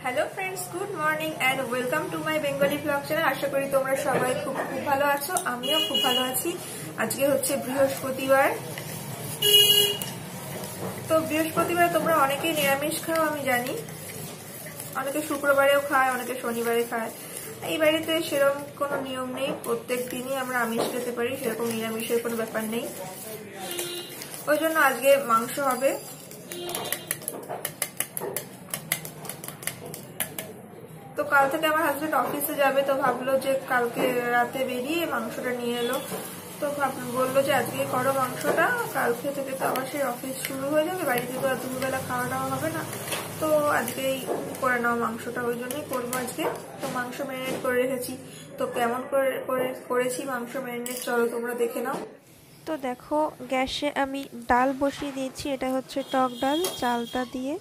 Hello friends, good morning and welcome to my Bengali blog channel. आशा करी তোমরা সবাই খুব ভালো আছো, আমিও খুব ভালো আছি। আজকে হচ্ছে বৃহস্পতিবার। তো বৃহস্পতিবার তোমরা অনেকেই নিরামিষ খাও আমি জানি, অনেকে শুক্রবারেও খায়, অনেকে শনিবারে খায়। এই বাড়িতে সেরকম কোনো নিয়ম নেই, প্রত্যেক দিনই আমরা আমিষ খেতে পারি, সেরকম নিরামিষের কোনো ব্যাপার নেই। ওই জন্য আজকে মাংস হবে। তো কাল থেকে আমার হাজবেন্ড অফিসে যাবে, তো ভাবলো যে কালকে রাতে বেরিয়ে মাংসটা নিয়ে এলো। তো বললো যে আজকে করো মাংসটা, কালকে থেকে তো আবার সেই অফিস শুরু হয়ে যাবে, বাড়িতে তো আর দুপুরবেলা খাওয়া দাওয়া হবে না, তো আজকেই করে নাও মাংসটা। ওই জন্যই করবো আজকে। তো মাংস ম্যারিনেট করে রেখেছি। তো কেমন করেছি মাংস ম্যারিনেট, চলো তোমরা দেখে নাও। তো দেখো, গ্যাসে আমি ডাল বসিয়ে দিয়েছি। এটা হচ্ছে টক ডাল, চালতা দিয়ে।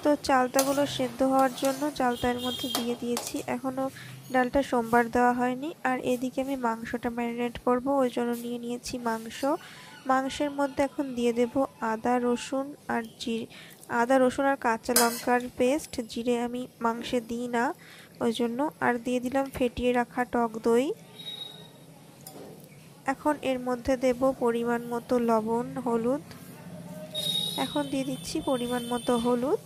তো চালতাগুলো সেদ্ধ হওয়ার জন্য চালতার মধ্যে দিয়ে দিয়েছি। এখনও ডালটা সোমবার দেওয়া হয়নি। আর এদিকে আমি মাংসটা ম্যারিনেট করব, ওই জন্য নিয়ে নিয়েছি মাংস। মাংসের মধ্যে এখন দিয়ে দেব আদা রসুন আর আদা রসুন আর কাঁচা লঙ্কার পেস্ট। জিরে আমি মাংসে দিই না, ওই জন্য। আর দিয়ে দিলাম ফেটিয়ে রাখা টক দই। এখন এর মধ্যে দেব পরিমাণ মতো লবণ, হলুদ। এখন দিয়ে দিচ্ছি পরিমাণ মতো হলুদ।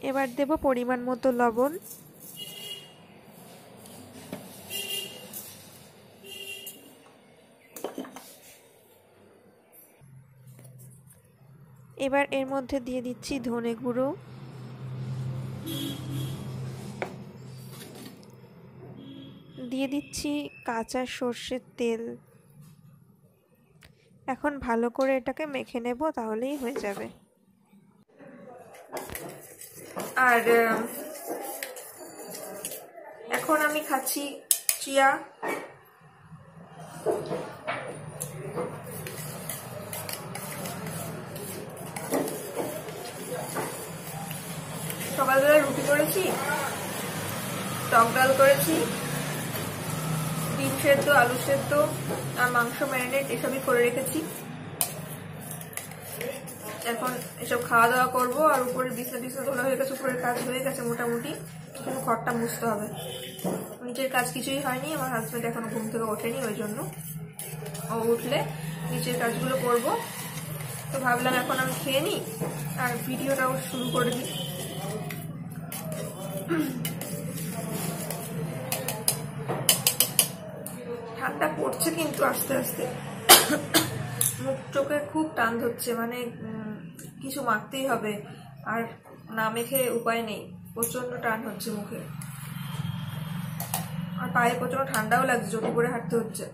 এবার দেব পরিমাণ মতো লবণ। এবার এর মধ্যে দিয়ে দিচ্ছি ধনে গুঁড়ো, দিয়ে দিচ্ছি কাঁচা সর্ষের তেল। এখন ভালো করে এটাকে মেখে নেব, তাহলেই হয়ে যাবে। আর এখন আমি খাচ্ছি চিয়া। সকালবেলা রুটি করেছি, টক ডাল করেছি, ডিম সেদ্ধ, আলু সেদ্ধ আর মাংস ম্যারিনেট এসবই করে রেখেছি। এখন এসব খাওয়া দাওয়া করবো। আর উপরে বিছনা ধরা হয়ে গেছে, উপরের কাজ হয়ে গেছে মোটামুটি, শুধু ঘরটা মুছতে হবে। নিচের কাজ কিছুই হয়নি, আমার হাজবেন্ড এখনো ঘুম থেকে ওঠেনি, ওই জন্য। ও উঠলে নিচের কাজগুলো করব। তো ভাবলাম এখন আমি খেয়ে নিই আর ভিডিওটাও শুরু করে দিই। ঠান্ডা পড়ছে কিন্তু আস্তে আস্তে, মুখ চোখে খুব টান ধরছে, মানে কিছু মাখতেই হবে, আর না মেখে উপায় নেই, প্রচন্ড টান হচ্ছে মুখে। আর পায়ে প্রচন্ড ঠান্ডাও লাগছে, জোর করে হাঁটতে হচ্ছে।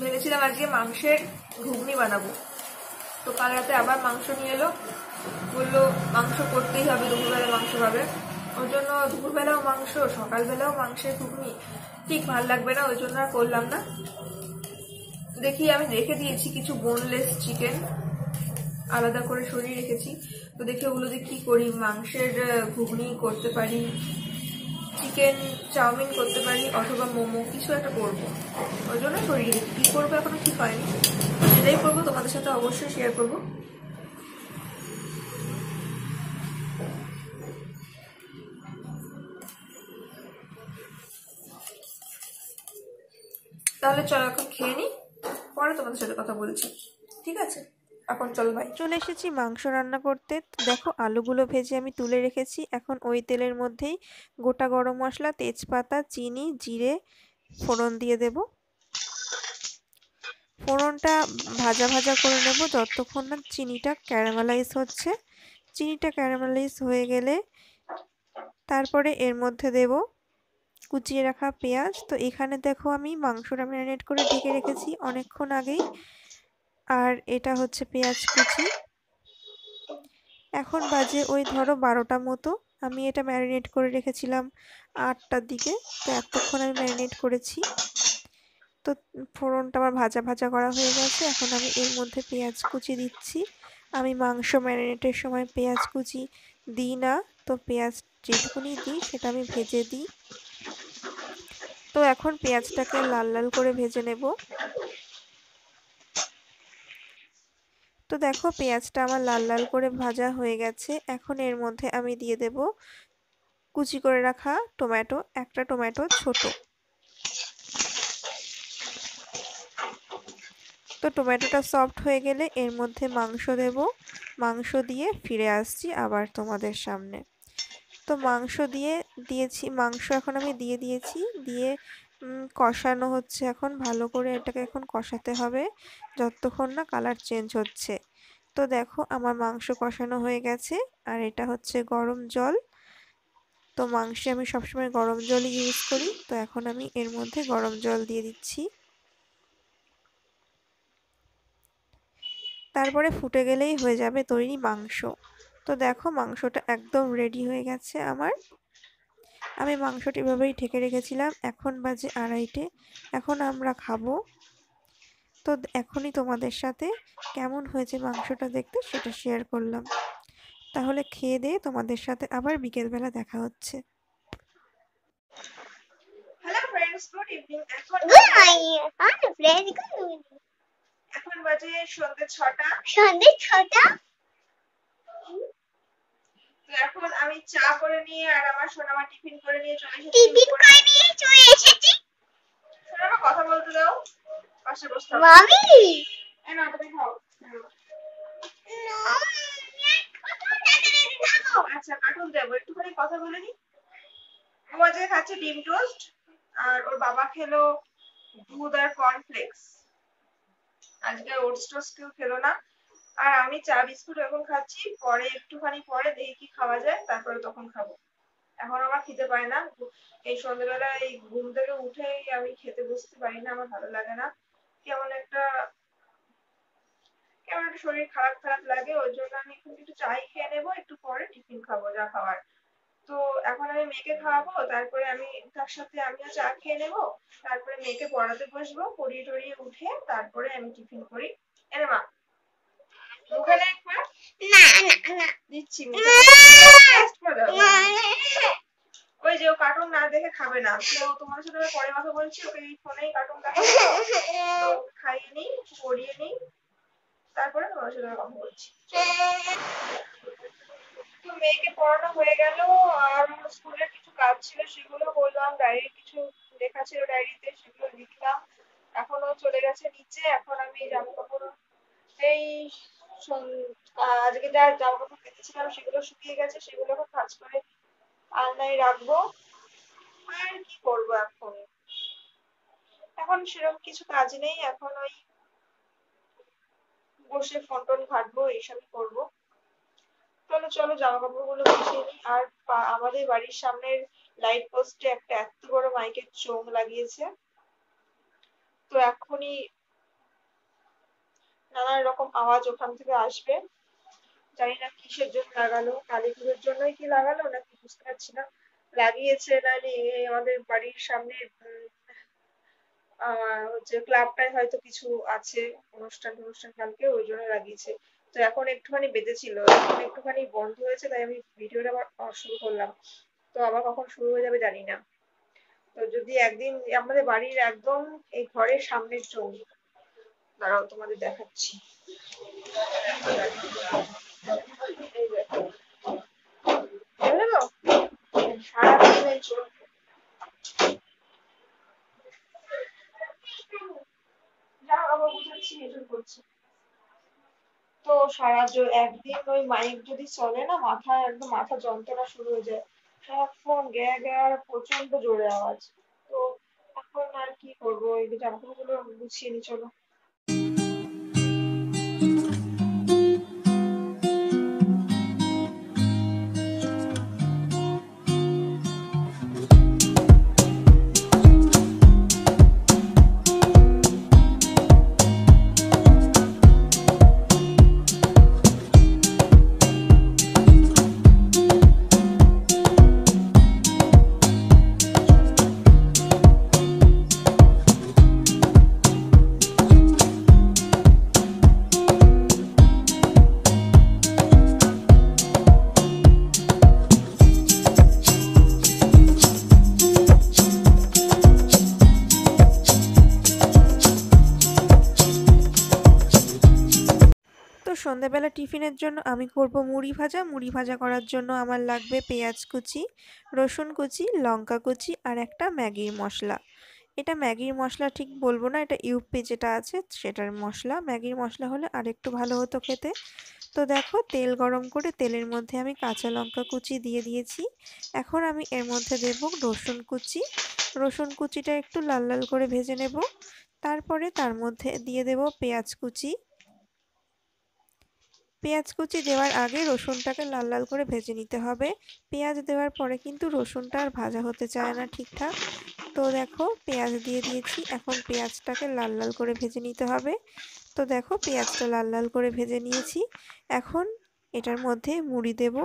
ভেবেছিলাম আজকে মাংসের ঘুগনি বানাবো, তো কাল রাতে আবার মাংস নিয়ে এলো, বললো মাংস করতেই হবে, দুপুরবেলা মাংস খাবে। ওই জন্য দুপুরবেলাও মাংস, সকালবেলাও মাংসের ঘুগনি, ঠিক ভাল লাগবে না, ওই জন্য আর করলাম না। দেখি আমি রেখে দিয়েছি কিছু বোনলেস চিকেন, আলাদা করে সরিয়ে রেখেছি। তো দেখি ওগুলো দিয়ে কি করি, মাংসের ঘুগনি করতে পারি, চিকেন চাউমিন করতে পারি, অথবা মোমো, কিছু একটা করবো। ওই জন্য সরিয়ে রেখেছি। কি করবো এখনো ঠিক হয়নি, সেটাই করবো, তোমাদের সাথে অবশ্যই শেয়ার করবো। তাহলে চলো এখন খেয়ে নি, পরে তোমাদের সাথে কথা বলছি, ঠিক আছে? এখন চলো ভাই। চলে এসেছি মাংস রান্না করতে। দেখো, আলুগুলো ভেজে আমি তুলে রেখেছি। এখন ওই তেলের মধ্যেই গোটা গরম মশলা, তেজপাতা, চিনি, জিরে ফোড়ন দিয়ে দেব। ফোড়নটা ভাজা ভাজা করে নেব যতক্ষণ না চিনিটা ক্যারামেলাইজ হচ্ছে। চিনিটা ক্যারামেলাইজ হয়ে গেলে তারপরে এর মধ্যে দেব কুচিয়ে রাখা পেঁয়াজ। তো এখানে দেখো আমি মাংসটা ম্যারিনেট করে ঢেকে রেখেছি অনেকক্ষণ আগেই। আর এটা হচ্ছে পেঁয়াজ কুচি। এখন বাজে ওই ধরো 12টা মতো। আমি এটা ম্যারিনেট করে রেখেছিলাম 8টার দিকে, তো এতক্ষণ আমি ম্যারিনেট করেছি। তো ফোড়নটা আমার ভাজা ভাজা করা হয়ে গেছে। এখন আমি এর মধ্যে পেঁয়াজ কুচি দিচ্ছি আমি মাংস ম্যারিনেটের সময় পেঁয়াজ কুচি দিই না, তো পেঁয়াজ যেটুকুনি দিই সেটা আমি ভেজে দিই। তো এখন পেঁয়াজটাকে লাল লাল করে ভেজে নেব। তো দেখো পেঁয়াজটা আমার লাল লাল করে ভাজা হয়ে গেছে। এখন এর মধ্যে আমি দিয়ে দেব কুচি করে রাখা টমেটো, একটা টমেটো ছোট। তো টমেটোটা সফট হয়ে গেলে এর মধ্যে মাংস দেব। মাংস দিয়ে ফিরে আসছি আবার তোমাদের সামনে। তো মাংস দিয়েছি, মাংস এখন আমি দিয়ে দিয়েছি, দিয়ে কষানো হচ্ছে এখন ভালো করে। এটাকে এখন কষাতে হবে যতক্ষণ না কালার চেঞ্জ হচ্ছে। তো দেখো আমার মাংস কষানো হয়ে গেছে, আর এটা হচ্ছে গরম জল। তো মাংসে আমি সবসময় গরম জলই ইউজ করি। তো এখন আমি এর মধ্যে গরম জল দিয়ে দিচ্ছি। তারপরে ফুটে গেলেই হয়ে যাবে তৈরি মাংস। তো দেখো মাংসটা একদম রেডি হয়ে গেছে আমার। আমি মাংসটি এভাবেই ঢেকে রেখেছিলাম। এখন বাজে 2:30। এখন আমরা খাবো। তো এখনই তোমাদের সাথে কেমন হয়েছে মাংসটা দেখতে সেটা শেয়ার করলাম। তাহলে খেয়ে দিয়ে তোমাদের সাথে আবার বিকেলবেলা দেখা হচ্ছে। Hello friends, good evening. এখন বাজে সন্ধ্যে 6টা। তো এখন আমি চা করে নিয়ে আর আমার সোনামা টিফিন করে নিয়ে চলে এসেছি। সোনামা কথা বলতে দাও, পাশে বসতে হবে। মামি না, তুমি খাও। আচ্ছা কার্টুন দেবো, একটুখানি কথা বলে নি। ও আজকে খাচ্ছে ডিম টোস্ট, আর ওর বাবা খেলো দুধ আর কর্নফ্লেক্স। আজকে ওটস টোস্ট কেউ খেলো না। আর আমি চা বিস্কুট এখন খাচ্ছি, পরে একটুখানি পরে দেখি কি খাওয়া যায়, তারপরে তখন খাবো। এখন আমার খেতে পায় না, এই সন্ধ্যেবেলা এই ঘুম থেকে উঠেই আমি খেতে বসতে পারি না, আমার ভালো লাগে না। কেমন একটা শরীর খারাপ খারাপ লাগে, ওই জন্য আমি একটু চাই খেয়ে নেবো, একটু পরে টিফিন খাবো যা খাওয়ার। তো এখন আমি মেয়েকে খাওয়াবো, তারপরে আমি তার সাথে আমিও চা খেয়ে নেবো, তারপরে মেয়েকে পড়াতে বসবো, পড়িয়ে টড়িয়ে উঠে তারপরে আমি টিফিন করি। এনে মা মুখে দে একবার। না না না দিচ্ছি মুখে। ওই যে ও কার্টুন না দেখে খাবে না, তো তোমার সাথে আমি পরে কথা বলছি, ওকে এই ফোনেই কার্টুন দেখাবো। তো খাইয়ে নিই, পড়িয়ে নিই, তারপরে তোমার সাথে কথা বলছি। তো মেয়েকে পড়ানো হয়ে গেল, আর স্কুলের কিছু কাজ ছিল সেগুলো করলাম, ডায়েরি কিছু লেখা ছিল ডায়েরিতে সেগুলো লিখলাম। এখনো চলে গেছে নিচে। এখন আমি জামা কাপড় এই আজকে যা জামা কাপড় কেটেছিলাম সেগুলো শুকিয়ে গেছে, সেগুলো এখন ভাঁজ করে আলনায় রাখবো। আর কি করবো এখন, এখন সেরকম কিছু কাজ নেই, এখন ওই বসে ফোন টোন ঘাটবো, এইসবই করবো। চলো চলো জামা কাপড় গুলো গুছিয়ে নিই। আর আমাদের বাড়ির সামনের লাইট পোস্টে একটা এত বড় মাইকের চোঙ লাগিয়েছে, তো এখনই নানান রকম আওয়াজ ওখান থেকে আসবে। জানি না কিসের জন্য লাগালো, কালী পুজোর জন্যই কি লাগালো নাকি বুঝতে পারছি না। লাগিয়েছে নাহলে আমাদের বাড়ির সামনে হচ্ছে ক্লাবটায় হয়তো কিছু আছে অনুষ্ঠান কালকে, ওই জন্য লাগিয়েছে। তো এখন একটুখানি বেজেছিল, এখন একটুখানি বন্ধ হয়েছে, তাই আমি ভিডিওটা আবার শুরু করলাম। তো আবার কখন শুরু হয়ে যাবে জানি না। তো যদি একদিন আমাদের বাড়ির একদম এই ঘরের সামনের চোখ, দাঁড়াও তোমাদের দেখাচ্ছি। এই দেখো, সারাদিন এই চোখ তো একদিন ওই মাইক যদি চলে না, মাথায় একদম মাথা যন্ত্রণা শুরু হয়ে যায়, সারাক্ষণ গ্যা গ্যা প্রচন্ড জোরে আওয়াজ। তো এখন আর কি করবো, এই জামা কাপড় গুলো গুছিয়ে নি চলো। সন্ধ্যাবেলা টিফিনের জন্য আমি করব মুড়ি ভাজা। মুড়ি ভাজা করার জন্য আমার লাগবে পেঁয়াজ কুচি, রসুন কুচি, লঙ্কা কুচি আর একটা ম্যাগির মশলা। এটা ম্যাগির মশলা ঠিক বলবো না, এটা ইউপি যেটা আছে সেটার মশলা। ম্যাগির মশলা হলে আরেকটু ভালো হতো খেতে। তো দেখো তেল গরম করে তেলের মধ্যে আমি কাঁচা লঙ্কা কুচি দিয়ে দিয়েছি। এখন আমি এর মধ্যে দেব রসুন কুচি। রসুন কুচিটা একটু লাল লাল করে ভেজে নেব। তারপরে তার মধ্যে দিয়ে দেব পেঁয়াজ কুচি। পেঁয়াজ কুচি দেওয়ার আগে রসুনটাকে লাল লাল করে ভেজে নিতে হবে। পেঁয়াজ দেওয়ার পরে কিন্তু রসুনটা আর ভাজা হতে চায় না ঠিকঠাক। তো দেখো পেঁয়াজ দিয়ে দিয়েছি, এখন পেঁয়াজটাকে লাল লাল করে ভেজে নিতে হবে। তো দেখো পেঁয়াজটা লাল লাল করে ভেজে নিয়েছি। এখন এটার মধ্যে মুড়ি দেব।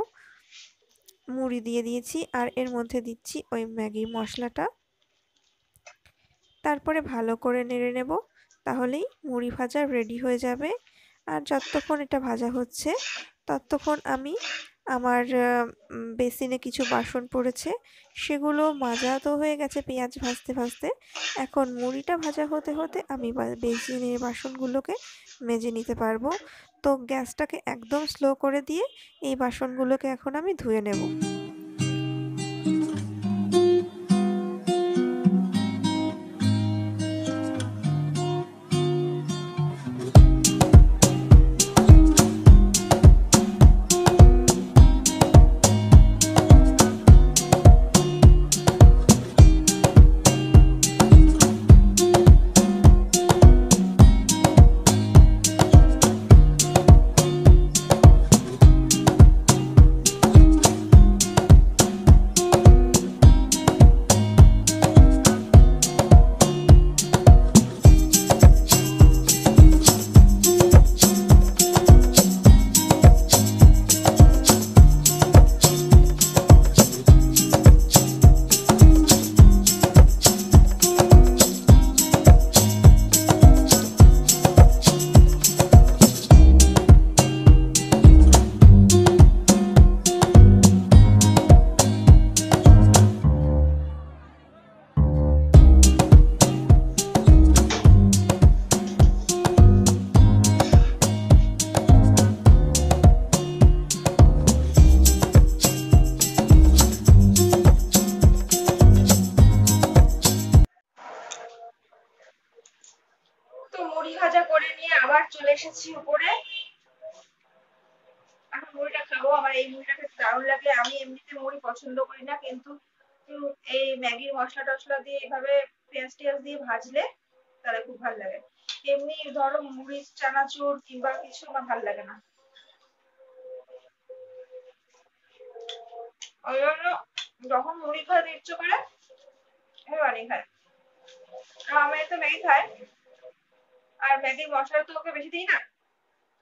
মুড়ি দিয়ে দিয়েছি আর এর মধ্যে দিচ্ছি ওই ম্যাগি মশলাটা। তারপরে ভালো করে নেড়ে নেব, তাহলেই মুড়ি ভাজা রেডি হয়ে যাবে। আর যতক্ষণ এটা ভাজা হচ্ছে ততক্ষণ আমি আমার বেসিনে কিছু বাসন পড়েছে সেগুলো মাজা তো হয়ে গেছে পেঁয়াজ ভাজতে ভাজতে। এখন মুড়িটা ভাজা হতে হতে আমি বেসিনের বাসনগুলোকে মেজে নিতে পারবো। তো গ্যাসটাকে একদম স্লো করে দিয়ে এই বাসনগুলোকে এখন আমি ধুয়ে নেব। তো মুড়ি ভাজা করে নিয়ে আবার চলে এসেছি উপরে। এখন মুড়িটা খাবো। আমার এই মুড়িটা খেতে দারুণ লাগে। আমি এমনিতে মুড়ি পছন্দ করি না, কিন্তু এই ম্যাগির মশলা টশলা দিয়ে এভাবে পেঁয়াজ টিয়াজ দিয়ে ভাজলে তাহলে খুব ভালো লাগে। এমনি ধরো মুড়ি চানাচুর কিংবা কিছু আমার ভালো লাগে না। ওই জন্য যখন মুড়ি খাওয়াতে ইচ্ছে করে আমি বানিয়ে খাই। আর আমার তো ম্যাগি খায়, আর ম্যাগির মশলা তো ওকে বেশি দিই না,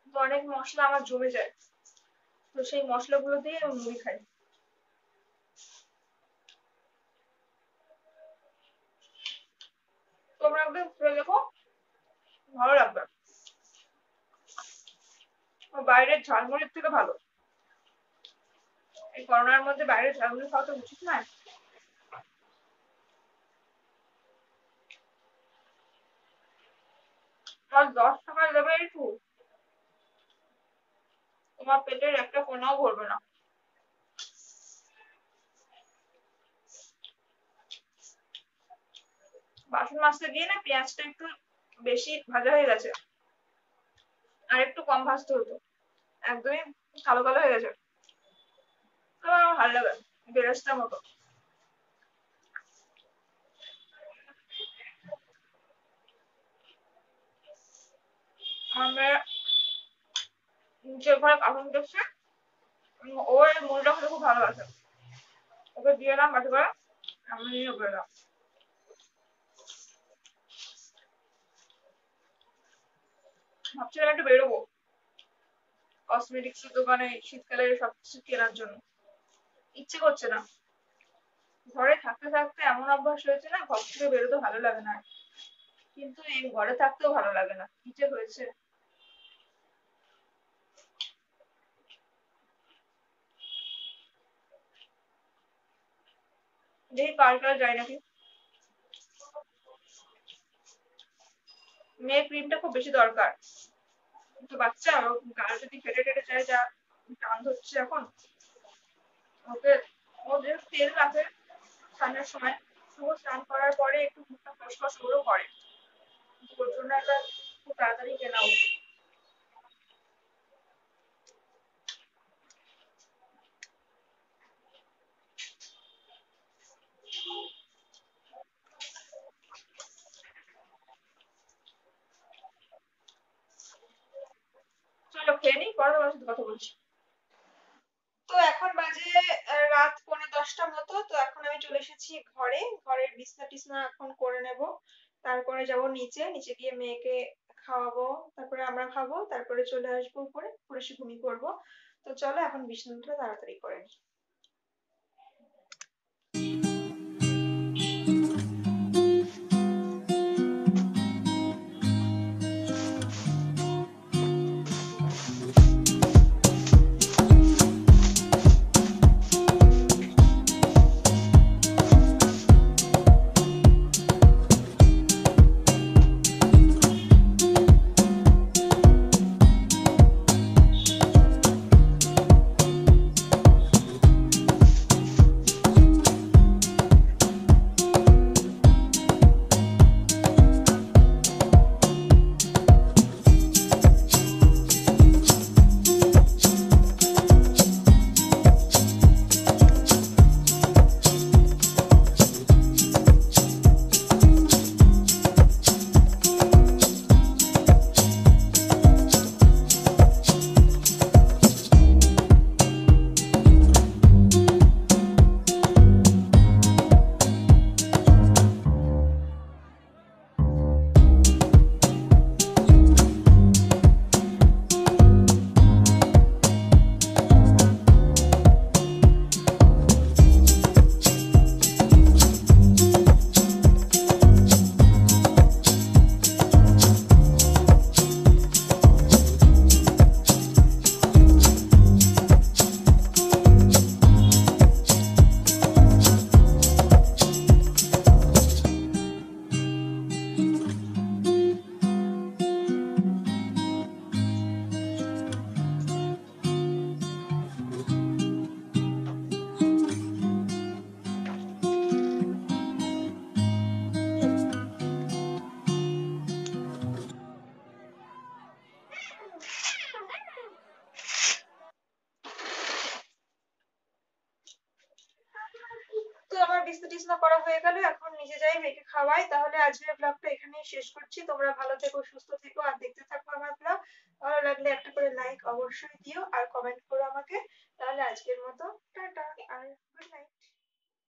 তো অনেক মশলা আমার জমে যায়। তো সেই মশলাগুলো দিয়ে আমি মুড়ি খাই। তোমরা একদিন করে দেখো, ভালো লাগবে। বাইরের ঝালমুড়ির থেকে ভালো। এই করোনার মধ্যে বাইরের ঝালমুড়ি খাওয়া তো উচিত নয়। আর 10 টাকা দেবে একটু, তোমার পেটের একটা কোনাও ভরবে না। বাসন মাজতে গিয়ে না পেঁয়াজটা একটু বেশি ভাজা হয়ে গেছে, আর একটু কম ভাজতে হতো। একদমই কালো কালো হয়ে গেছে। তো আমার ভালো লাগে, বেরেস্তার মতো। আমরা নিচের ঘরে কার্টুন দেখছে, ও এই মুড়িটা খেতে খুব ভালোবাসে। ওকে দিয়ে এলাম বাটি করে, আমি নিয়ে বেরোলাম। ভাবছিলাম একটু বেরোবো কসমেটিক্স এর দোকানে শীতকালের সবকিছু কেনার জন্য, ইচ্ছে করছে না। ঘরে থাকতে থাকতে এমন অভ্যাস হয়েছে না, ঘর থেকে বেরোতে ভালো লাগে না। কিন্তু এই ঘরে থাকতেও ভালো লাগে না, কি যে হয়েছে। দেখি কালকে যাই নাকি। মেয়ের ক্রিমটা খুব বেশি দরকার। তো বাচ্চা গাল যদি ফেটে টেটে যায়, যা টান ধরছে এখন ওকে, ও যে তেল রাখে স্নানের সময়, তো স্নান করার পরে একটু মুখটা ফসফস ওরও করে, ওর জন্য একটা খুব তাড়াতাড়ি কেনা উচিত। চলো খেয়ে নিই, পরে তোমার সাথে কথা বলছি। তো এখন বাজে রাত 9:45 মতো। তো এখন আমি চলে এসেছি ঘরে, ঘরের বিছনা টিছনা এখন করে নেব, তারপরে যাব নিচে, নিচে গিয়ে মেয়েকে খাওয়াবো, তারপরে আমরা খাবো, তারপরে চলে আসবো উপরে, উপরে এসে ঘুমিয়ে পড়বো। তো চলো এখন বিছানাটা তাড়াতাড়ি করে নিই। তো আমার বিছনা টিছনা করা হয়ে গেল, এখন নিচে যাই মেয়েকে খাওয়াই। তাহলে আজকের ব্লগটা এখানেই শেষ করছি। তোমরা ভালো থেকো, সুস্থ থেকো, আর দেখতে থাকো আমার ব্লগ। ভালো লাগলে একটা করে লাইক অবশ্যই দিও, আর কমেন্ট করো আমাকে। তাহলে আজকের মতো টাটা আর গুড নাইট।